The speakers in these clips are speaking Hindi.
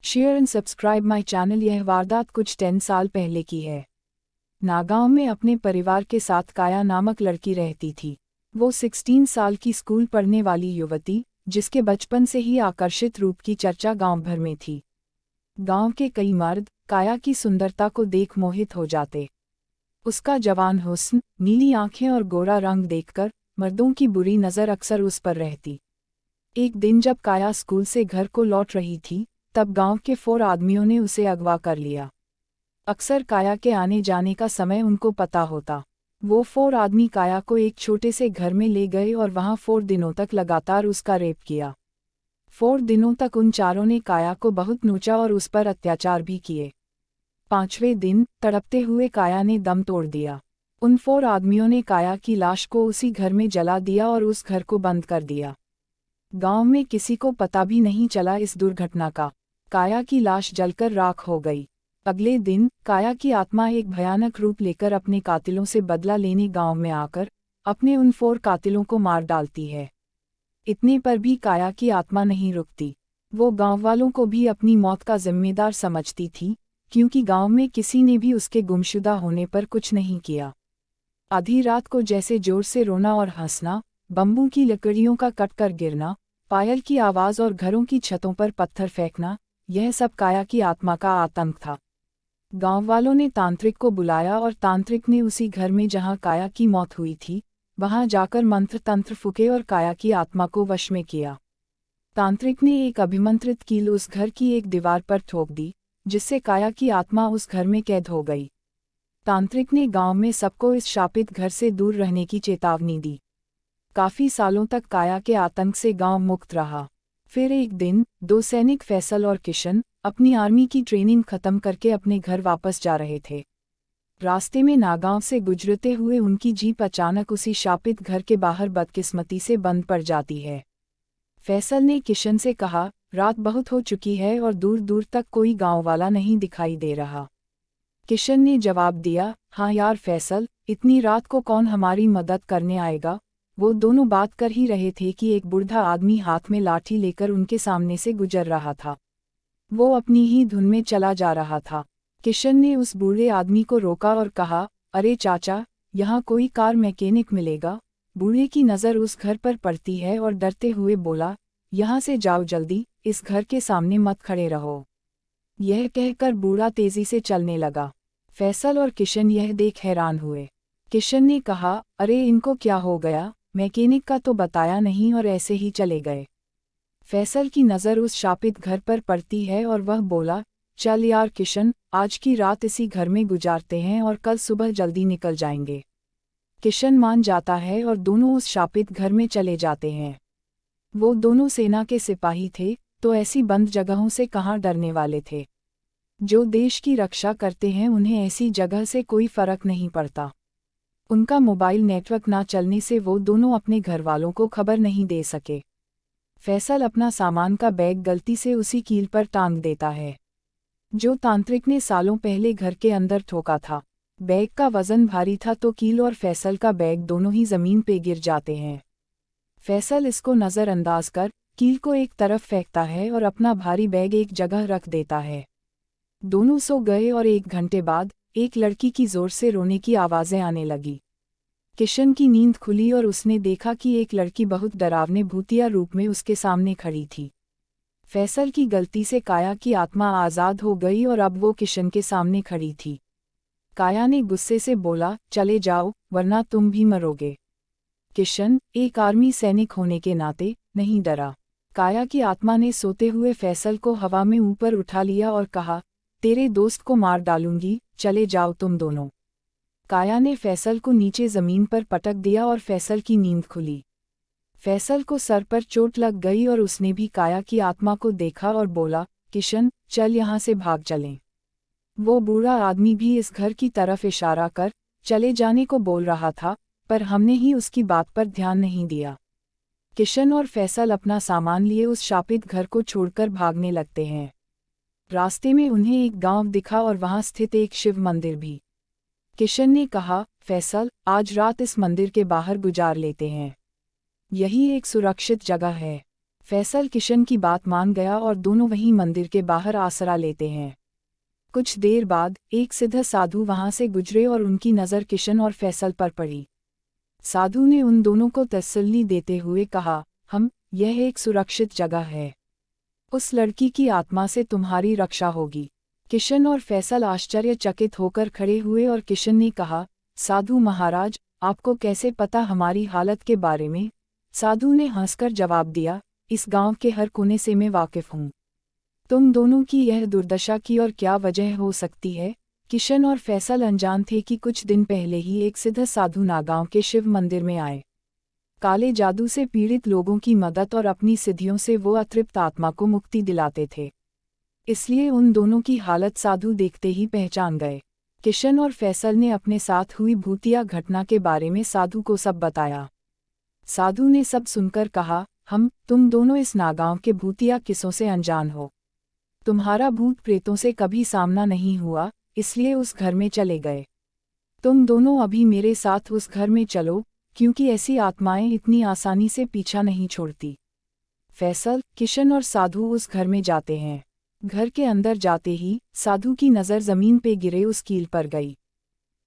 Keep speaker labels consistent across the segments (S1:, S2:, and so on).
S1: Share and subscribe my channel. यह वारदात कुछ 10 साल पहले की है। नागांव में अपने परिवार के साथ काया नामक लड़की रहती थी। वो 16 साल की स्कूल पढ़ने वाली युवती, जिसके बचपन से ही आकर्षित रूप की चर्चा गांव भर में थी। गांव के कई मर्द काया की सुंदरता को देख मोहित हो जाते। उसका जवान हुस्न, नीली आंखें और गोरा रंग देखकर मर्दों की बुरी नज़र अक्सर उस पर रहती। एक दिन जब काया स्कूल से घर को लौट रही थी, तब गांव के 4 आदमियों ने उसे अगवा कर लिया। अक्सर काया के आने जाने का समय उनको पता होता। वो 4 आदमी काया को एक छोटे से घर में ले गए और वहां 4 दिनों तक लगातार उसका रेप किया। 4 दिनों तक उन चारों ने काया को बहुत नोचा और उस पर अत्याचार भी किए। 5वें दिन तड़पते हुए काया ने दम तोड़ दिया। उन 4 आदमियों ने काया की लाश को उसी घर में जला दिया और उस घर को बंद कर दिया। गांव में किसी को पता भी नहीं चला इस दुर्घटना का। काया की लाश जलकर राख हो गई। अगले दिन काया की आत्मा एक भयानक रूप लेकर अपने कातिलों से बदला लेने गांव में आकर अपने उन 4 कातिलों को मार डालती है। इतने पर भी काया की आत्मा नहीं रुकती। वो गांव वालों को भी अपनी मौत का जिम्मेदार समझती थी, क्योंकि गांव में किसी ने भी उसके गुमशुदा होने पर कुछ नहीं किया। आधी रात को जैसे जोर से रोना और हंसना, बम्बू की लकड़ियों का कटकर गिरना, पायल की आवाज़ और घरों की छतों पर पत्थर फेंकना, यह सब काया की आत्मा का आतंक था। गांव वालों ने तांत्रिक को बुलाया और तांत्रिक ने उसी घर में जहां काया की मौत हुई थी, वहां जाकर मंत्र तंत्र फूके और काया की आत्मा को वश में किया। तांत्रिक ने एक अभिमंत्रित कील उस घर की एक दीवार पर ठोक दी, जिससे काया की आत्मा उस घर में कैद हो गई। तांत्रिक ने गांव में सबको इस शापित घर से दूर रहने की चेतावनी दी। काफी सालों तक काया के आतंक से गांव मुक्त रहा। फिर एक दिन 2 सैनिक फैसल और किशन अपनी आर्मी की ट्रेनिंग खत्म करके अपने घर वापस जा रहे थे। रास्ते में नागांव से गुजरते हुए उनकी जीप अचानक उसी शापित घर के बाहर बदकिस्मती से बंद पड़ जाती है। फैसल ने किशन से कहा, रात बहुत हो चुकी है और दूर दूर तक कोई गांव वाला नहीं दिखाई दे रहा। किशन ने जवाब दिया, हाँ यार फैसल, इतनी रात को कौन हमारी मदद करने आएगा। वो दोनों बात कर ही रहे थे कि एक बूढ़ा आदमी हाथ में लाठी लेकर उनके सामने से गुजर रहा था। वो अपनी ही धुन में चला जा रहा था। किशन ने उस बूढ़े आदमी को रोका और कहा, अरे चाचा, यहाँ कोई कार मैकेनिक मिलेगा। बूढ़े की नज़र उस घर पर पड़ती है और डरते हुए बोला, यहाँ से जाओ जल्दी, इस घर के सामने मत खड़े रहो। यह कहकर बूढ़ा तेजी से चलने लगा। फैसल और किशन यह देख हैरान हुए। किशन ने कहा, अरे इनको क्या हो गया, मैकेनिक का तो बताया नहीं और ऐसे ही चले गए। फैसल की नज़र उस शापित घर पर पड़ती है और वह बोला, चल यार किशन, आज की रात इसी घर में गुजारते हैं और कल सुबह जल्दी निकल जाएंगे। किशन मान जाता है और दोनों उस शापित घर में चले जाते हैं। वो दोनों सेना के सिपाही थे, तो ऐसी बंद जगहों से कहाँ डरने वाले थे। जो देश की रक्षा करते हैं उन्हें ऐसी जगह से कोई फर्क नहीं पड़ता। उनका मोबाइल नेटवर्क ना चलने से वो दोनों अपने घर वालों को खबर नहीं दे सके। फैसल अपना सामान का बैग गलती से उसी कील पर टांग देता है, जो तांत्रिक ने सालों पहले घर के अंदर ठोका था। बैग का वजन भारी था तो कील और फैसल का बैग दोनों ही जमीन पे गिर जाते हैं। फैसल इसको नज़रअंदाज कर कील को एक तरफ फेंकता है और अपना भारी बैग एक जगह रख देता है। दोनों सो गए और 1 घंटे बाद एक लड़की की जोर से रोने की आवाज़ें आने लगी। किशन की नींद खुली और उसने देखा कि एक लड़की बहुत डरावने भूतिया रूप में उसके सामने खड़ी थी। फैसल की गलती से काया की आत्मा आज़ाद हो गई और अब वो किशन के सामने खड़ी थी। काया ने गुस्से से बोला, चले जाओ वरना तुम भी मरोगे। किशन, एक आर्मी सैनिक होने के नाते, नहीं डरा। काया की आत्मा ने सोते हुए फैसल को हवा में ऊपर उठा लिया और कहा, तेरे दोस्त को मार डालूंगी, चले जाओ तुम दोनों। काया ने फैसल को नीचे ज़मीन पर पटक दिया और फैसल की नींद खुली। फैसल को सर पर चोट लग गई और उसने भी काया की आत्मा को देखा और बोला, किशन, चल यहाँ से भाग चलें। वो बूढ़ा आदमी भी इस घर की तरफ इशारा कर चले जाने को बोल रहा था, पर हमने ही उसकी बात पर ध्यान नहीं दिया। किशन और फैसल अपना सामान लिए उस शापित घर को छोड़कर भागने लगते हैं। रास्ते में उन्हें एक गांव दिखा और वहां स्थित एक शिव मंदिर भी। किशन ने कहा, फैसल, आज रात इस मंदिर के बाहर गुजार लेते हैं। यही एक सुरक्षित जगह है। फैसल किशन की बात मान गया और दोनों वहीं मंदिर के बाहर आसरा लेते हैं। कुछ देर बाद एक सिद्ध साधु वहां से गुजरे और उनकी नज़र किशन और फैसल पर पड़ी। साधु ने उन दोनों को तसल्ली देते हुए कहा, यह एक सुरक्षित जगह है। उस लड़की की आत्मा से तुम्हारी रक्षा होगी। किशन और फैसल आश्चर्यचकित होकर खड़े हुए और किशन ने कहा, साधु महाराज, आपको कैसे पता हमारी हालत के बारे में? साधु ने हंसकर जवाब दिया, इस गांव के हर कोने से मैं वाकिफ हूँ। तुम दोनों की यह दुर्दशा की और क्या वजह हो सकती है? किशन और फैसल अनजान थे कि कुछ दिन पहले ही एक सिद्ध साधु नागांव के शिव मंदिर में आए। काले जादू से पीड़ित लोगों की मदद और अपनी सिद्धियों से वो अतृप्त आत्मा को मुक्ति दिलाते थे। इसलिए उन दोनों की हालत साधु देखते ही पहचान गए। किशन और फैसल ने अपने साथ हुई भूतिया घटना के बारे में साधु को सब बताया। साधु ने सब सुनकर कहा, तुम दोनों इस नागांव के भूतिया किस्सों से अनजान हो। तुम्हारा भूत प्रेतों से कभी सामना नहीं हुआ, इसलिए उस घर में चले गए। तुम दोनों अभी मेरे साथ उस घर में चलो, क्योंकि ऐसी आत्माएं इतनी आसानी से पीछा नहीं छोड़ती। फैसल, किशन और साधु उस घर में जाते हैं। घर के अंदर जाते ही साधु की नज़र ज़मीन पे गिरे उस कील पर गई।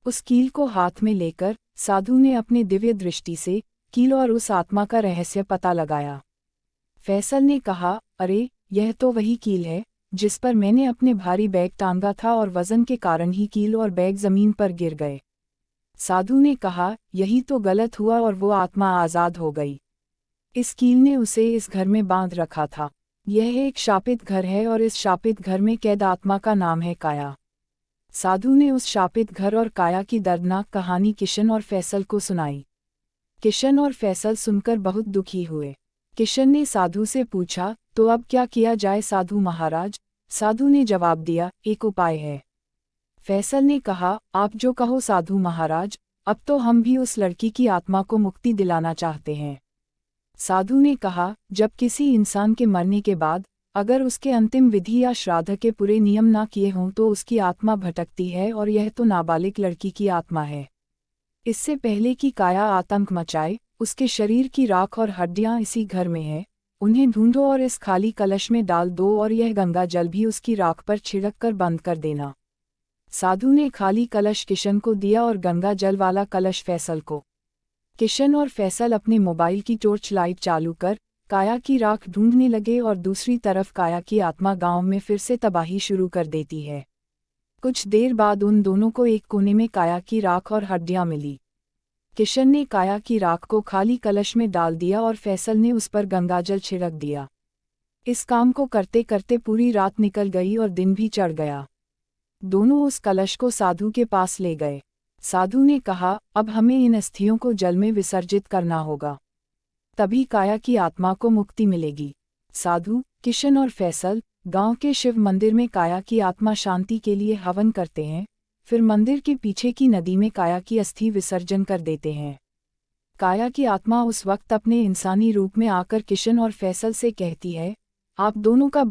S1: उस कील को हाथ में लेकर साधु ने अपने दिव्य दृष्टि से कील और उस आत्मा का रहस्य पता लगाया। फैसल ने कहा, अरे, यह तो वही कील है जिस पर मैंने अपने भारी बैग टांगा था और वजन के कारण ही कील और बैग ज़मीन पर गिर गए। साधु ने कहा, यही तो गलत हुआ और वो आत्मा आज़ाद हो गई। इस कील ने उसे इस घर में बांध रखा था। यह एक शापित घर है और इस शापित घर में कैद आत्मा का नाम है काया। साधु ने उस शापित घर और काया की दर्दनाक कहानी किशन और फैसल को सुनाई। किशन और फैसल सुनकर बहुत दुखी हुए। किशन ने साधु से पूछा, तो अब क्या किया जाए साधु महाराज? साधु ने जवाब दिया, एक उपाय है। फैसल ने कहा, आप जो कहो साधु महाराज, अब तो हम भी उस लड़की की आत्मा को मुक्ति दिलाना चाहते हैं। साधु ने कहा, जब किसी इंसान के मरने के बाद अगर उसके अंतिम विधि या श्राद्ध के पूरे नियम ना किए हों तो उसकी आत्मा भटकती है और यह तो नाबालिग लड़की की आत्मा है। इससे पहले कि काया आतंक मचाए, उसके शरीर की राख और हड्डियां इसी घर में है, उन्हें ढूंढो और इस खाली कलश में डाल दो और यह गंगा जल भी उसकी राख पर छिड़क कर बंद कर देना। साधु ने खाली कलश किशन को दिया और गंगा जल वाला कलश फैसल को। किशन और फैसल अपने मोबाइल की टॉर्च लाइट चालू कर काया की राख ढूंढने लगे और दूसरी तरफ काया की आत्मा गांव में फिर से तबाही शुरू कर देती है। कुछ देर बाद उन दोनों को एक कोने में काया की राख और हड्डियां मिली। किशन ने काया की राख को खाली कलश में डाल दिया और फैसल ने उस पर गंगाजल छिड़क दिया। इस काम को करते करते पूरी रात निकल गई और दिन भी चढ़ गया। दोनों उस कलश को साधु के पास ले गए। साधु ने कहा, अब हमें इन अस्थियों को जल में विसर्जित करना होगा, तभी काया की आत्मा को मुक्ति मिलेगी। साधु, किशन और फैसल गांव के शिव मंदिर में काया की आत्मा शांति के लिए हवन करते हैं, फिर मंदिर के पीछे की नदी में काया की अस्थि विसर्जन कर देते हैं। काया की आत्मा उस वक्त अपने इंसानी रूप में आकर किशन और फैसल से कहती है, आप दोनों का